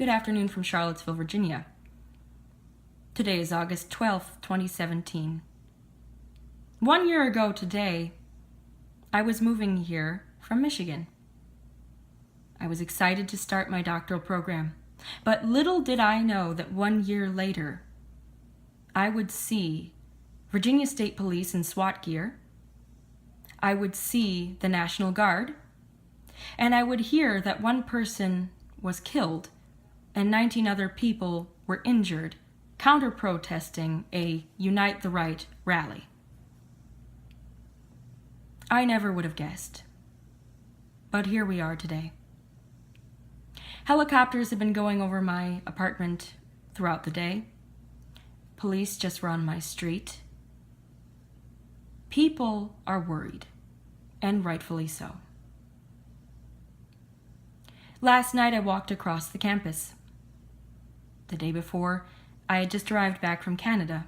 Good afternoon from Charlottesville, Virginia. Today is August 12th, 2017. 1 year ago today, I was moving here from Michigan. I was excited to start my doctoral program, but little did I know that 1 year later, I would see Virginia State Police in SWAT gear, I would see the National Guard, and I would hear that one person was killed and 19 other people were injured, counter-protesting a Unite the Right rally. I never would have guessed, but here we are today. Helicopters have been going over my apartment throughout the day. Police just were on my street. People are worried, and rightfully so. Last night I walked across the campus. The day before, I had just arrived back from Canada.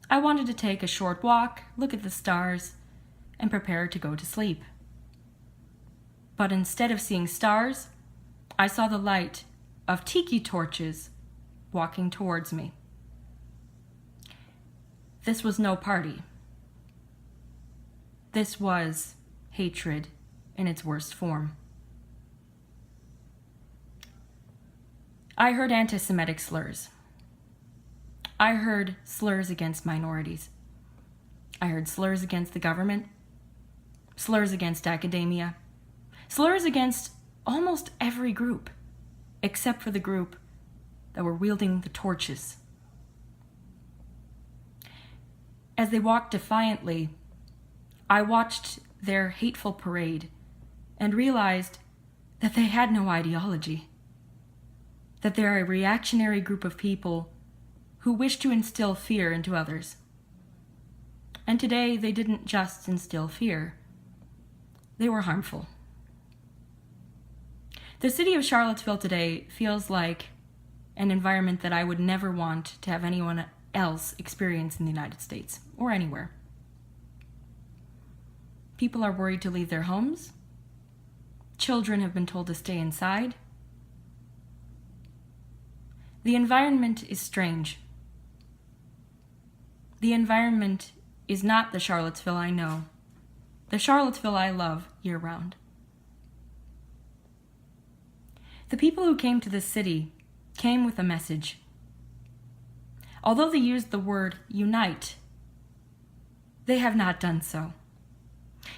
I wanted to take a short walk, look at the stars, and prepare to go to sleep. But instead of seeing stars, I saw the light of tiki torches walking towards me. This was no party. This was hatred in its worst form. I heard anti-Semitic slurs. I heard slurs against minorities. I heard slurs against the government, slurs against academia, slurs against almost every group, except for the group that were wielding the torches. As they walked defiantly, I watched their hateful parade and realized that they had no ideology, that they're a reactionary group of people who wish to instill fear into others. And today they didn't just instill fear, they were harmful. The city of Charlottesville today feels like an environment that I would never want to have anyone else experience in the United States or anywhere. People are worried to leave their homes. Children have been told to stay inside. The environment is strange. The environment is not the Charlottesville I know, the Charlottesville I love year-round. The people who came to this city came with a message. Although they used the word unite, they have not done so.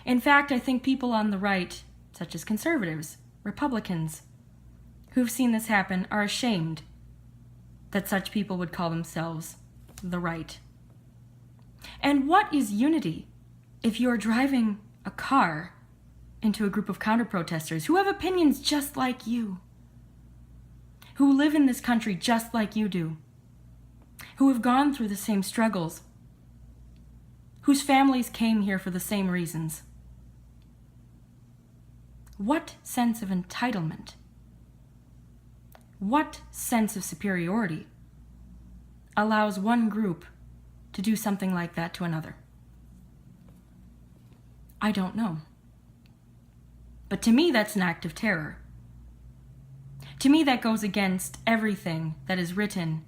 In fact, I think people on the right, such as conservatives, Republicans, who've seen this happen, are ashamed that such people would call themselves the right. And what is unity if you're driving a car into a group of counter-protesters who have opinions just like you, who live in this country just like you do, who have gone through the same struggles, whose families came here for the same reasons? What sense of entitlement? What sense of superiority allows one group to do something like that to another? I don't know. But to me, that's an act of terror. To me, that goes against everything that is written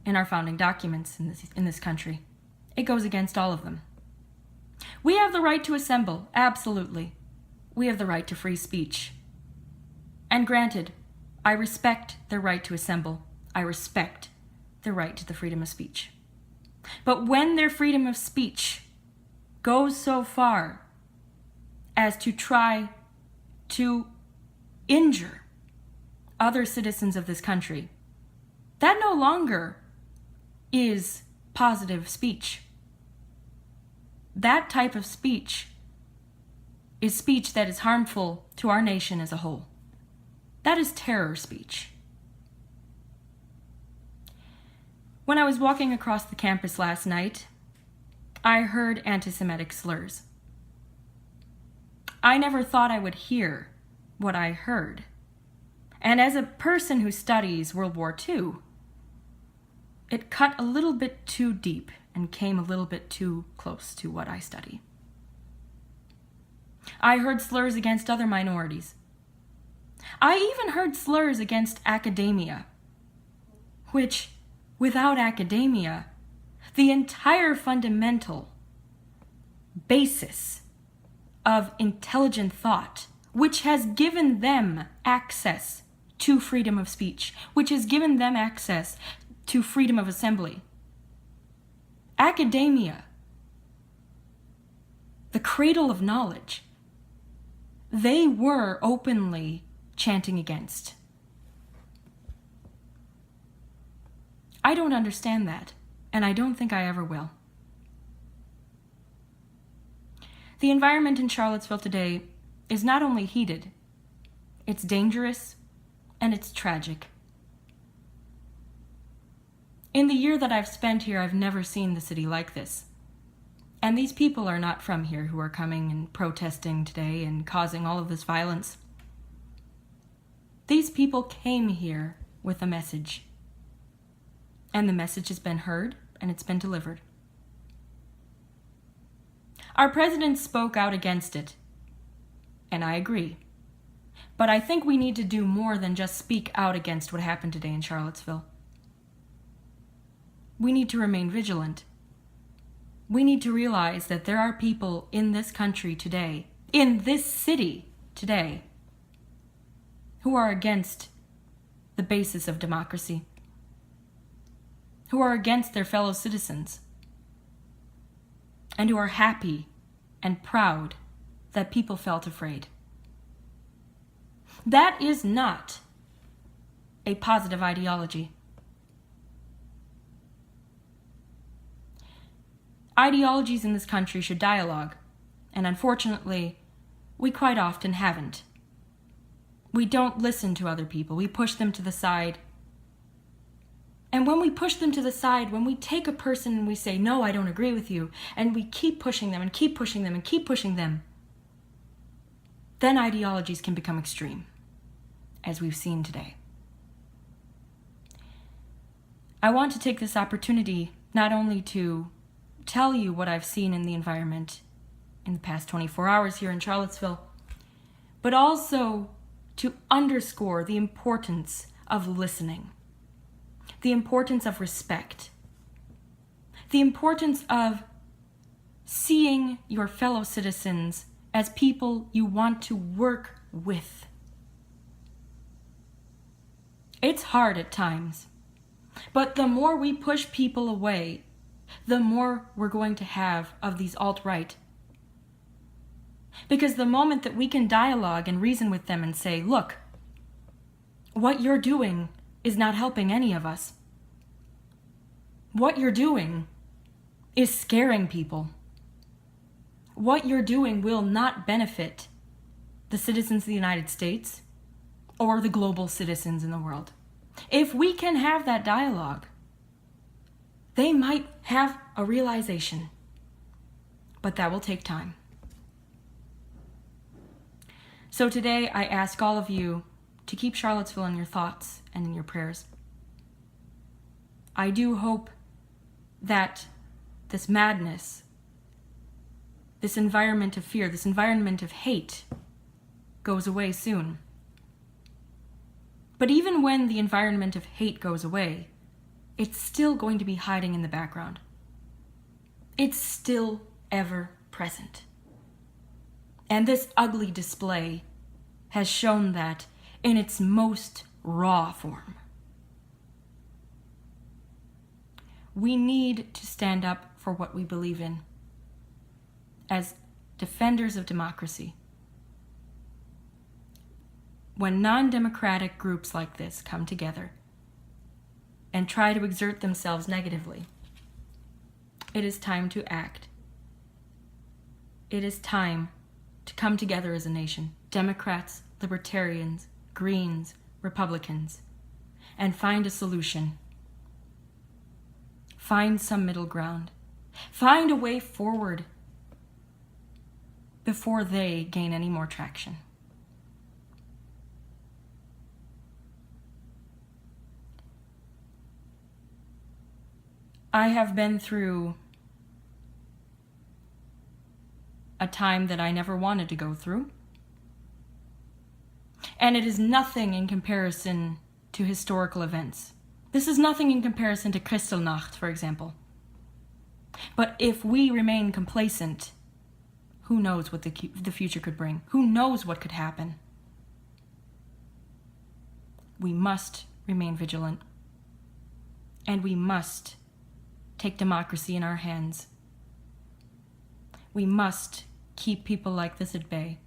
in our founding documents in this country. It goes against all of them. We have the right to assemble, absolutely. We have the right to free speech. And granted, I respect their right to assemble. I respect their right to the freedom of speech. But when their freedom of speech goes so far as to try to injure other citizens of this country, that no longer is positive speech. That type of speech is speech that is harmful to our nation as a whole. That is terror speech. When I was walking across the campus last night, I heard anti-Semitic slurs. I never thought I would hear what I heard. And as a person who studies World War II, it cut a little bit too deep and came a little bit too close to what I study. I heard slurs against other minorities. I even heard slurs against academia, which, without academia, the entire fundamental basis of intelligent thought, which has given them access to freedom of speech, which has given them access to freedom of assembly. Academia, the cradle of knowledge, they were openly chanting against. I don't understand that, and I don't think I ever will. The environment in Charlottesville today is not only heated, it's dangerous, and it's tragic. In the year that I've spent here, I've never seen the city like this. And these people are not from here who are coming and protesting today and causing all of this violence. These people came here with a message. And the message has been heard and it's been delivered. Our president spoke out against it. And I agree. But I think we need to do more than just speak out against what happened today in Charlottesville. We need to remain vigilant. We need to realize that there are people in this country today, in this city today, who are against the basis of democracy, who are against their fellow citizens, and who are happy and proud that people felt afraid. That is not a positive ideology. Ideologies in this country should dialogue, and unfortunately, we quite often haven't. We don't listen to other people. We push them to the side. And when we push them to the side, when we take a person and we say, no, I don't agree with you, and we keep pushing them and keep pushing them and keep pushing them, then ideologies can become extreme, as we've seen today. I want to take this opportunity not only to tell you what I've seen in the environment in the past 24 hours here in Charlottesville, but also to underscore the importance of listening, the importance of respect, the importance of seeing your fellow citizens as people you want to work with. It's hard at times, but the more we push people away, the more we're going to have of these alt-right. Because the moment that we can dialogue and reason with them and say, look, what you're doing is not helping any of us. What you're doing is scaring people. What you're doing will not benefit the citizens of the United States or the global citizens in the world. If we can have that dialogue, they might have a realization, but that will take time. So today I ask all of you to keep Charlottesville in your thoughts and in your prayers. I do hope that this madness, this environment of fear, this environment of hate goes away soon. But even when the environment of hate goes away, it's still going to be hiding in the background. It's still ever present. And this ugly display has shown that in its most raw form. We need to stand up for what we believe in as defenders of democracy. When non-democratic groups like this come together and try to exert themselves negatively, it is time to act. It is time to come together as a nation, Democrats, Libertarians, Greens, Republicans, and find a solution. Find some middle ground. Find a way forward before they gain any more traction. I have been through a time that I never wanted to go through. And it is nothing in comparison to historical events. This is nothing in comparison to Kristallnacht, for example. But if we remain complacent, who knows what the future could bring? Who knows what could happen? We must remain vigilant. And we must take democracy in our hands. We must keep people like this at bay.